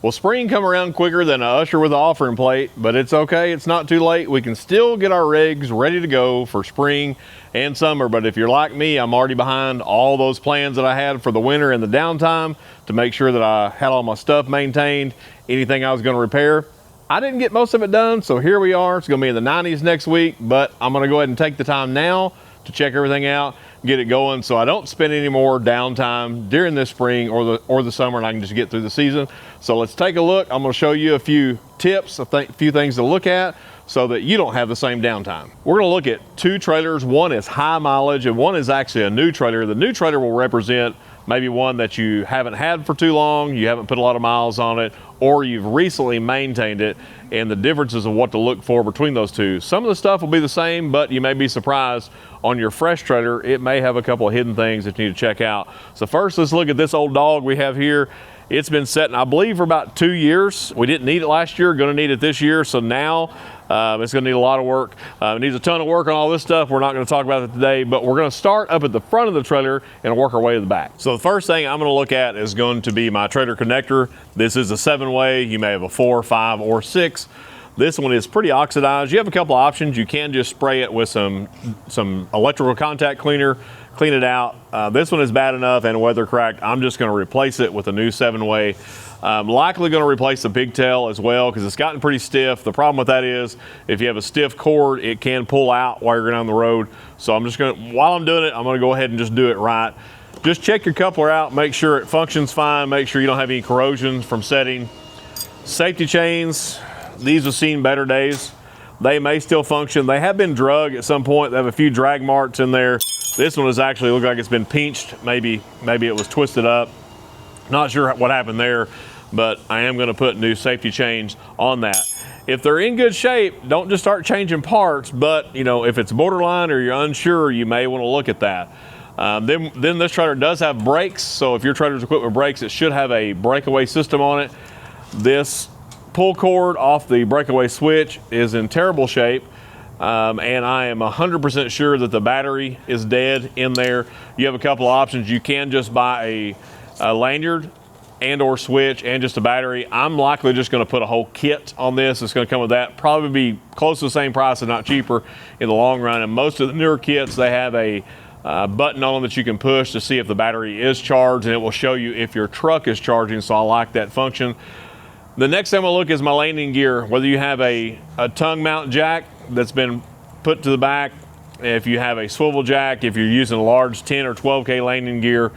Well, spring come around quicker than an usher with an offering plate, but it's okay. It's not too late. We can still get our rigs ready to go for spring and summer. But if you're like me, I'm already behind all those plans that I had for the winter and the downtime to make sure that I had all my stuff maintained, anything I was going to repair. I didn't get most of it done, so here we are. It's going to be in the 90s next week, but I'm going to go ahead and take the time now to check everything out, get it going, so I don't spend any more downtime during this spring or the summer, and I can just get through the season. So let's take a look. I'm going to show you a few tips, a few things to look at so that you don't have the same downtime. We're going to look at two trailers. One is high mileage and one is actually a new trailer. The new trailer will represent maybe one that you haven't had for too long, you haven't put a lot of miles on it, or you've recently maintained it, and the differences of what to look for between those two. Some of the stuff will be the same, but you may be surprised on your fresh trailer, it may have a couple of hidden things that you need to check out. So first, let's look at this old dog we have here. It's been setting, I believe, for about 2 years. We didn't need it last year, gonna need it this year, so now it's gonna need a lot of work. It needs a ton of work on all this stuff. We're not gonna talk about it today, but we're gonna start up at the front of the trailer and work our way to the back. So the first thing I'm gonna look at is going to be my trailer connector. This is a 7-way. You may have a 4, 5, or 6. This one is pretty oxidized. You have a couple of options. You can just spray it with some electrical contact cleaner, clean it out. This one is bad enough and weather cracked. I'm just gonna replace it with a new 7-way. Likely gonna replace the pigtail as well because it's gotten pretty stiff. The problem with that is if you have a stiff cord, it can pull out while you're going down the road. So I'm just gonna, while I'm doing it, I'm gonna go ahead and just do it right. Just check your coupler out, make sure it functions fine, make sure you don't have any corrosion from setting. Safety chains, these have seen better days. They may still function. They have been drug at some point. They have a few drag marks in there. This one is actually look like it's been pinched. Maybe it was twisted up. Not sure what happened there, but I am gonna put new safety chains on that. If they're in good shape, don't just start changing parts, but you know, if it's borderline or you're unsure, you may wanna look at that. Then this trailer does have brakes, so if your trailer's equipped with brakes, it should have a breakaway system on it. This pull cord off the breakaway switch is in terrible shape, and I am 100% sure that the battery is dead in there. You have a couple of options. You can just buy a lanyard and or switch and just a battery. I'm likely just going to put a whole kit on this. It's going to come with that. Probably be close to the same price and not cheaper in the long run. And most of the newer kits, they have a button on them that you can push to see if the battery is charged, and it will show you if your truck is charging, so I like that function. The next thing I'm gonna look is my landing gear. Whether you have a tongue mount jack that's been put to the back, if you have a swivel jack, if you're using a large 10 or 12K landing gear,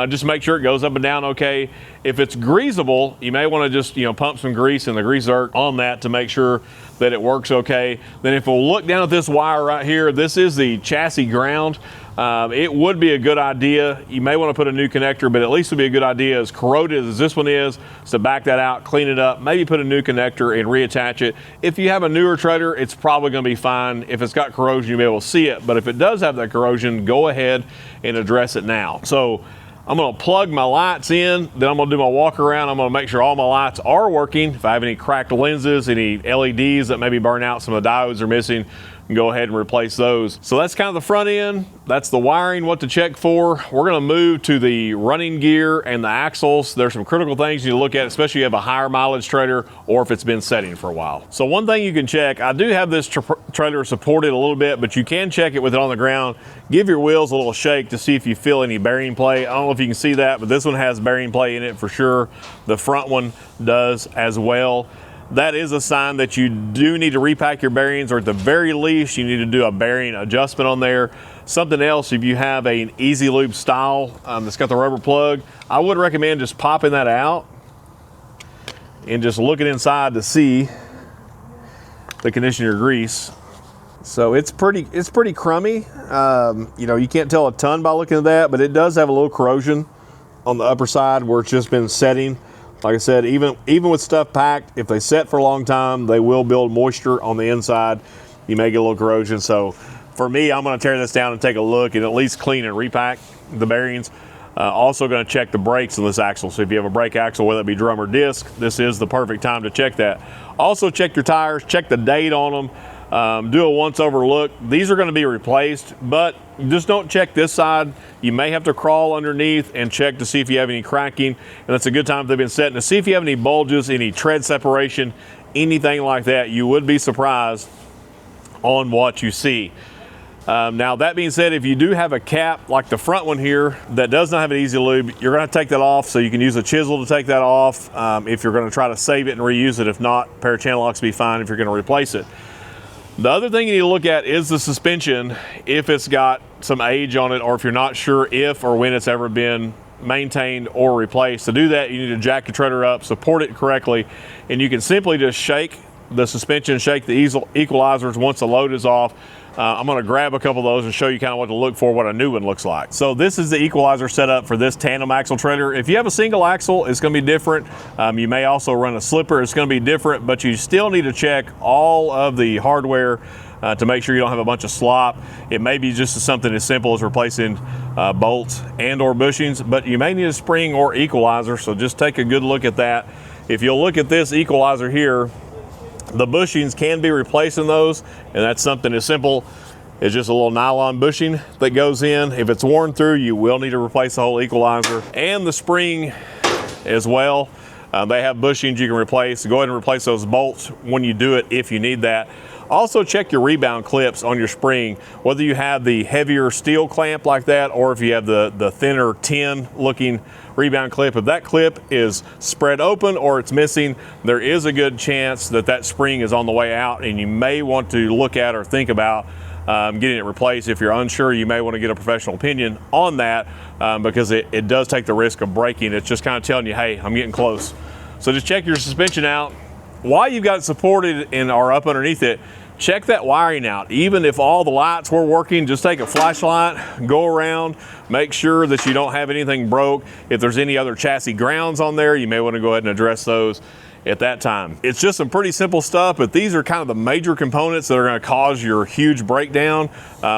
just make sure it goes up and down okay. If it's greasable, you may want to just pump some grease in the grease zerk on that to make sure that it works okay. Then if we'll look down at this wire right here, this is the chassis ground. It would be a good idea. You may want to put a new connector, but at least it would be a good idea, as corroded as this one is, to back that out, clean it up, maybe put a new connector and reattach it. If you have a newer trailer, it's probably going to be fine. If it's got corrosion, you'll be able to see it, but if it does have that corrosion, go ahead and address it now. So I'm going to plug my lights in, then I'm going to do my walk around. I'm going to make sure all my lights are working. If I have any cracked lenses, any LEDs that maybe burn out, some of the diodes are missing, go ahead and replace those. So that's kind of the front end. That's the wiring, what to check for. We're gonna move to the running gear and the axles. There's some critical things you need to look at, especially if you have a higher mileage trailer or if it's been setting for a while. So one thing you can check, I do have this trailer supported a little bit, but you can check it with it on the ground. Give your wheels a little shake to see if you feel any bearing play. I don't know if you can see that, but this one has bearing play in it for sure. The front one does as well. That is a sign that you do need to repack your bearings, or at the very least, you need to do a bearing adjustment on there. Something else, if you have an easy lube style that's got the rubber plug, I would recommend just popping that out and just looking inside to see the condition of your grease. So it's pretty crummy. You can't tell a ton by looking at that, but it does have a little corrosion on the upper side where it's just been setting. Like I said, even with stuff packed, if they set for a long time, they will build moisture on the inside. You may get a little corrosion. So for me, I'm going to tear this down and take a look and at least clean and repack the bearings. Also going to check the brakes on this axle. So if you have a brake axle, whether it be drum or disc, this is the perfect time to check that. Also check your tires, check the date on them. do a once over look. These are going to be replaced, but just don't check this side. You may have to crawl underneath and check to see if you have any cracking, and that's a good time if they've been set to see if you have any bulges, any tread separation, anything like that. You would be surprised on what you see. Now that being said, if you do have a cap like the front one here that does not have an easy lube, you're going to take that off, so you can use a chisel to take that off if you're going to try to save it and reuse it. If not, a pair of channel locks will be fine if you're going to replace it. The other thing you need to look at is the suspension, if it's got some age on it, or if you're not sure if or when it's ever been maintained or replaced. To do that, you need to jack your trailer up, support it correctly, and you can simply just shake the suspension, shake the equalizers once the load is off. I'm going to grab a couple of those and show you kind of what to look for, what a new one looks like. So this is the equalizer setup for this tandem axle trailer. If you have a single axle, it's going to be different. You may also run a slipper. It's going to be different, but you still need to check all of the hardware to make sure you don't have a bunch of slop. It may be just something as simple as replacing bolts and or bushings, but you may need a spring or equalizer, so just take a good look at that. If you'll look at this equalizer here, the bushings can be replaced in those, and that's something as simple as just a little nylon bushing that goes in. If it's worn through, you will need to replace the whole equalizer and the spring as well. They have bushings you can replace. Go ahead and replace those bolts when you do it if you need that. Also check your rebound clips on your spring, whether you have the heavier steel clamp like that or if you have the thinner tin looking rebound clip. If that clip is spread open or it's missing, there is a good chance that that spring is on the way out, and you may want to look at or think about getting it replaced. If you're unsure, you may want to get a professional opinion on that because it does take the risk of breaking. It's just kind of telling you, hey, I'm getting close. So just check your suspension out. While you've got it supported and are up underneath it, check that wiring out. Even if all the lights were working, just take a flashlight, go around, make sure that you don't have anything broke. If there's any other chassis grounds on there, you may want to go ahead and address those at that time. It's just some pretty simple stuff, but these are kind of the major components that are going to cause your huge breakdown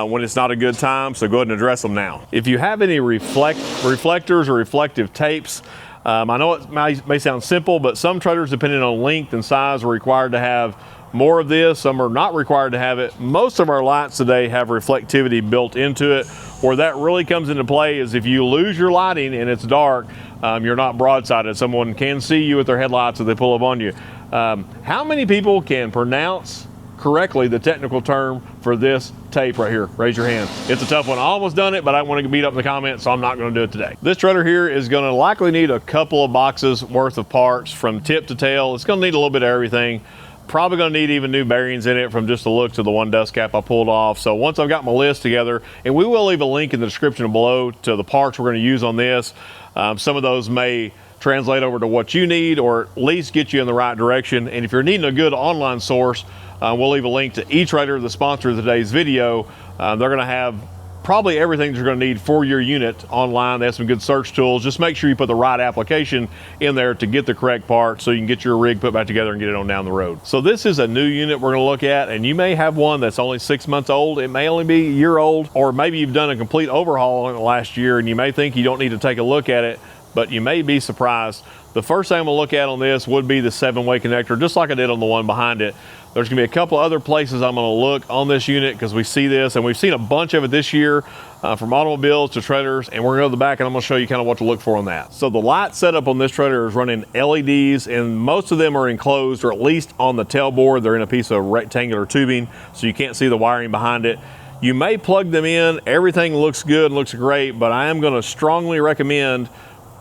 when it's not a good time, so go ahead and address them now. If you have any reflectors or reflective tapes, I know it may sound simple, but some trailers, depending on length and size, are required to have more of this. Some are not required to have it. Most of our lights today have reflectivity built into it. Where that really comes into play is if you lose your lighting and it's dark, you're not broadsided. Someone can see you with their headlights if they pull up on you. How many people can pronounce correctly the technical term for this tape right here? Raise your hand. It's a tough one. I almost done it, but I want to beat up in the comments, so I'm not going to do it today. This trailer here is going to likely need a couple of boxes worth of parts from tip to tail. It's going to need a little bit of everything. Probably going to need even new bearings in it from just the looks of the one dust cap I pulled off. So once I've got my list together, and we will leave a link in the description below to the parts we're going to use on this. Some of those may translate over to what you need or at least get you in the right direction. And if you're needing a good online source, we'll leave a link to eTrailer, the sponsor of today's video. They're going to have probably everything you're going to need for your unit online. They have some good search tools. Just make sure you put the right application in there to get the correct part so you can get your rig put back together and get it on down the road. So this is a new unit we're going to look at, and you may have one that's only 6 months old. It may only be a year old, or maybe you've done a complete overhaul in the last year and you may think you don't need to take a look at it, but you may be surprised. The first thing I'm going to look at on this would be the 7-way connector, just like I did on the one behind it. There's going to be a couple other places I'm going to look on this unit because we see this, and we've seen a bunch of it this year from automobiles to trailers, and we're going to go to the back and I'm going to show you kind of what to look for on that. So the light setup on this trailer is running LEDs, and most of them are enclosed, or at least on the tailboard. They're in a piece of rectangular tubing, so you can't see the wiring behind it. You may plug them in. Everything looks good and looks great, but I am going to strongly recommend,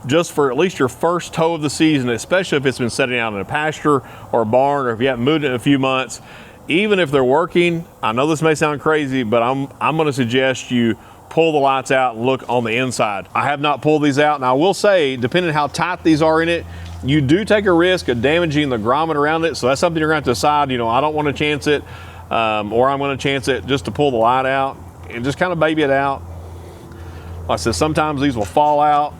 just for at least your first tow of the season, especially if it's been sitting out in a pasture or a barn, or if you haven't moved in a few months, even if they're working, I know this may sound crazy, but I'm going to suggest you pull the lights out and look on the inside. I have not pulled these out, and I will say, depending on how tight these are in it, you do take a risk of damaging the grommet around it, so that's something you're going to have to decide. You know, I don't want to chance it, or I'm going to chance it just to pull the light out and just kind of baby it out. Like I said, sometimes these will fall out,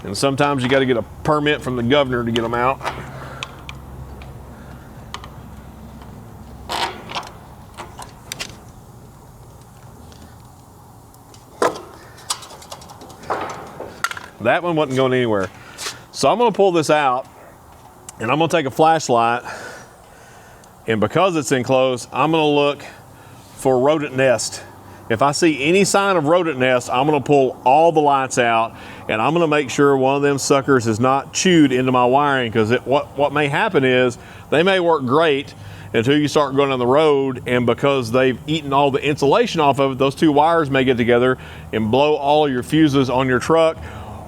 and sometimes you got to get a permit from the governor to get them out. That one wasn't going anywhere. So I'm going to pull this out, and I'm going to take a flashlight, And because it's enclosed, I'm gonna look for rodent nest. If I see any sign of rodent nest, I'm gonna pull all the lights out, and I'm gonna make sure one of them suckers is not chewed into my wiring, because what may happen is they may work great until you start going down the road, and because they've eaten all the insulation off of it, those two wires may get together and blow all of your fuses on your truck.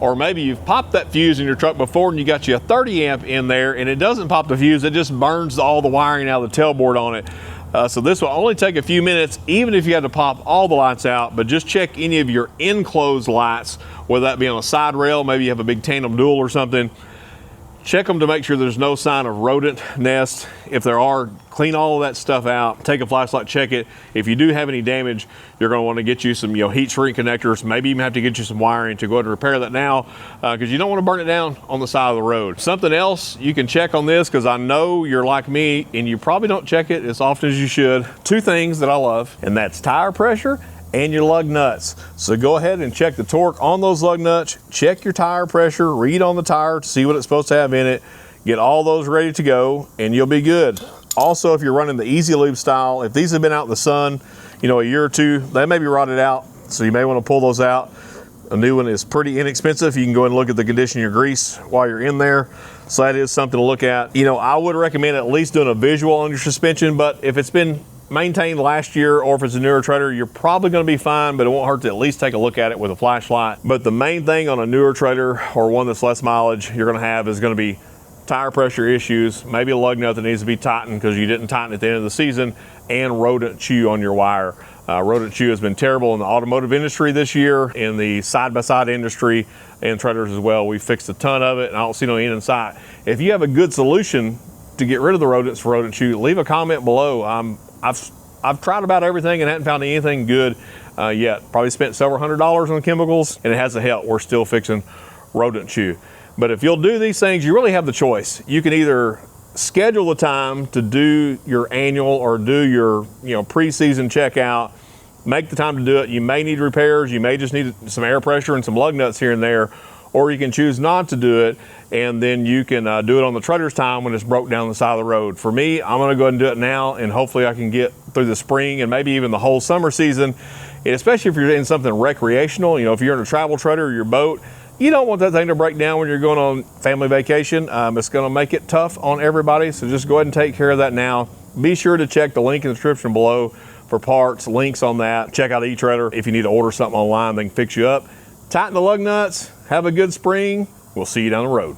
Or maybe you've popped that fuse in your truck before and you got you a 30 amp in there and it doesn't pop the fuse, it just burns all the wiring out of the tailboard on it. So this will only take a few minutes, even if you had to pop all the lights out, but just check any of your enclosed lights, whether that be on a side rail, maybe you have a big tandem dual or something. Check them to make sure there's no sign of rodent nest. If there are, clean all of that stuff out. Take a flashlight, check it. If you do have any damage, you're going to want to get you some heat shrink connectors. Maybe even have to get you some wiring to go ahead and repair that now, because you don't want to burn it down on the side of the road. Something else you can check on this, because I know you're like me and you probably don't check it as often as you should. Two things that I love, and that's tire pressure and your lug nuts. So go ahead and check the torque on those lug nuts, check your tire pressure, read on the tire to see what it's supposed to have in it, get all those ready to go, and you'll be good. Also, if you're running the Easy Lube style, if these have been out in the sun, a year or two, they may be rotted out, so you may want to pull those out. A new one is pretty inexpensive. You can go ahead and look at the condition of your grease while you're in there. So that is something to look at. I would recommend at least doing a visual on your suspension, but if it's been maintained last year, or if it's a newer trailer, you're probably going to be fine, but it won't hurt to at least take a look at it with a flashlight. But the main thing on a newer trailer, or one that's less mileage, you're going to have is going to be tire pressure issues, maybe a lug nut that needs to be tightened because you didn't tighten at the end of the season, and rodent chew on your wire. Rodent chew has been terrible in the automotive industry this year, in the side-by-side industry, and trailers as well. We fixed a ton of it, and I don't see no end in sight. If you have a good solution to get rid of the rodents for rodent chew, leave a comment below. I've tried about everything and hadn't found anything good yet. Probably spent several $100s on chemicals, and it hasn't helped. We're still fixing rodent chew. But if you'll do these things, you really have the choice. You can either schedule the time to do your annual or do your pre-season checkout, make the time to do it. You may need repairs, you may just need some air pressure and some lug nuts here and there, or you can choose not to do it, and then you can do it on the trailer's time when it's broke down the side of the road. For me, I'm gonna go ahead and do it now, and hopefully I can get through the spring and maybe even the whole summer season. And especially if you're in something recreational, if you're in a travel trailer or your boat, you don't want that thing to break down when you're going on family vacation. It's gonna make it tough on everybody, so just go ahead and take care of that now. Be sure to check the link in the description below for parts, links on that. Check out eTrailer. If you need to order something online, they can fix you up. Tighten the lug nuts, have a good spring. We'll see you down the road.